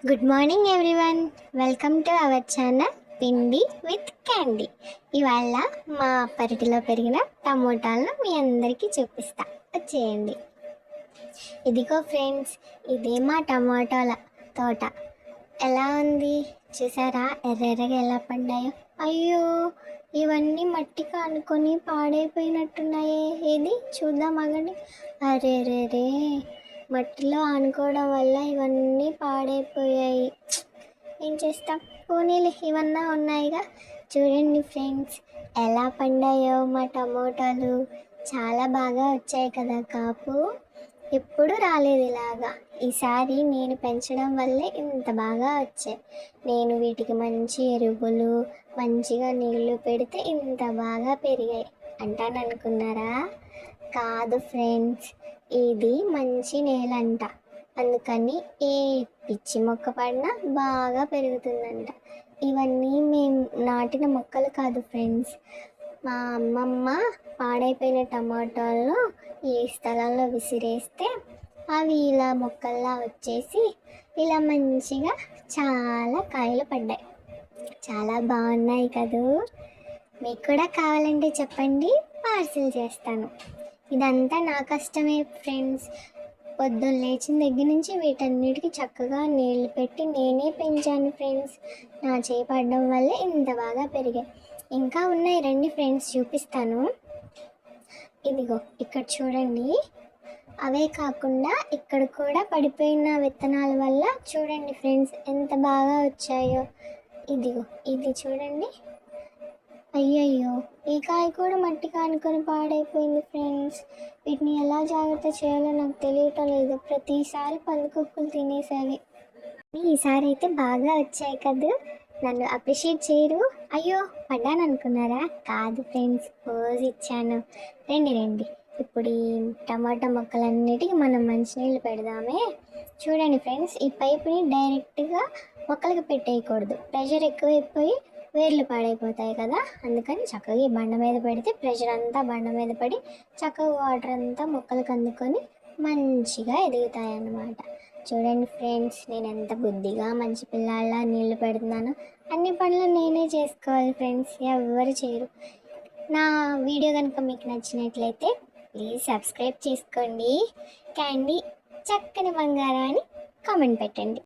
Good morning everyone, welcome to our channel పిండి with candy. ఇవాళ మా పెరటిలో పెరిగిన టమోటాలను మీ అందరికీ చూపిస్తా, వచ్చేయండి. ఇదిగో ఫ్రెండ్స్, ఇదే మా టమోటాల తోట. ఎలా ఉంది చూసారా, ఎర్రెర్రగా ఎలా పడ్డాయో. అయ్యో, ఇవన్నీ మట్టికి అనుకొని పాడైపోయినట్టున్నాయే. ఏది చూద్దాం, ఆగండి. అరేరేరే, మట్టిలో ఆనుకోవడం వల్ల ఇవన్నీ పాడైపోయాయి. ఏం చేస్తాం, పోనీలే, ఇవన్నా ఉన్నాయిగా. చూడండి ఫ్రెండ్స్, ఎలా పండాయో మా టమోటాలు. చాలా బాగా వచ్చాయి కదా కాపు. ఎప్పుడు రాలేదు ఇలాగా. ఈసారి నేను పెంచడం వల్లే ఇంత బాగా వచ్చాయి. నేను వీటికి మంచి ఎరువులు, మంచిగా నీళ్లు పెడితే ఇంత బాగా పెరిగాయి అంటాననుకున్నారా? కాదు ఫ్రెండ్స్, ఇది మంచి నేలంట. అందుకని ఏ పిచ్చి మొక్క పడినా బాగా పెరుగుతుందంట. ఇవన్నీ మేము నాటిన మొక్కలు కాదు ఫ్రెండ్స్. మా అమ్మమ్మ పాడైపోయిన టమాటాలను ఈ స్థలంలో విసిరేస్తే అవి ఇలా మొక్కల్లా వచ్చేసి ఇలా మంచిగా చాలా కాయలు పడ్డాయి. చాలా బాగున్నాయి కదూ. మీకు కూడా కావాలంటే చెప్పండి, పార్సిల్ చేస్తాను. ఇదంతా నా కష్టమే ఫ్రెండ్స్. పొద్దున్న లేచిన దగ్గర నుంచి వీటన్నిటికీ చక్కగా నీళ్ళు పెట్టి నేనే పెంచాను ఫ్రెండ్స్. నా చేయి పడడం వల్లే ఇంత బాగా పెరిగాయి. ఇంకా ఉన్నాయి, రండి ఫ్రెండ్స్ చూపిస్తాను. ఇదిగో ఇక్కడ చూడండి. అవే కాకుండా ఇక్కడ కూడా పడిపోయిన విత్తనాల వల్ల చూడండి ఫ్రెండ్స్ ఎంత బాగా వచ్చాయో. ఇదిగో ఇది చూడండి. అయ్యయ్యో, ఈ కాయ కూడా మట్టి కానుకొని పాడైపోయింది ఫ్రెండ్స్. వీటిని ఎలా జాగ్రత్త చేయాలో నాకు తెలియటం లేదు. ప్రతిసారి పందుకొక్కులు తినేసేవి. ఈసారి అయితే బాగా వచ్చాయి కదా. నన్ను అప్రిషియేట్ చేయరు. అయ్యో, పడ్డాను అనుకున్నారా? కాదు ఫ్రెండ్స్, పోజ్ ఇచ్చాను. రండి రండి, ఇప్పుడు ఈ టమాటా మొక్కలన్నిటికీ మనం మంచినీళ్ళు పెడదామే. చూడండి ఫ్రెండ్స్, ఈ పైపుని డైరెక్ట్గా మొక్కలకి పెట్టేయకూడదు. ప్రెషర్ ఎక్కువైపోయి వేర్లు పాడైపోతాయి కదా. అందుకని చక్కగా ఈ బండ మీద పెడితే ప్రెషర్ అంతా బండ మీద పడి చక్కగా వాటర్ అంతా మొక్కలకు అందుకొని మంచిగా ఎదుగుతాయి అన్నమాట. చూడండి ఫ్రెండ్స్, నేను ఎంత బుద్ధిగా మంచి పిల్లాళ్ళ నీళ్లు పెడుతున్నాను. అన్ని పనులు నేనే చేసుకోవాలి ఫ్రెండ్స్, ఎవరు చేయరు. నా వీడియో కనుక మీకు నచ్చినట్లయితే ప్లీజ్ సబ్స్క్రైబ్ చేసుకోండి. క్యాండీ చక్కని బంగారం అని కామెంట్ పెట్టండి.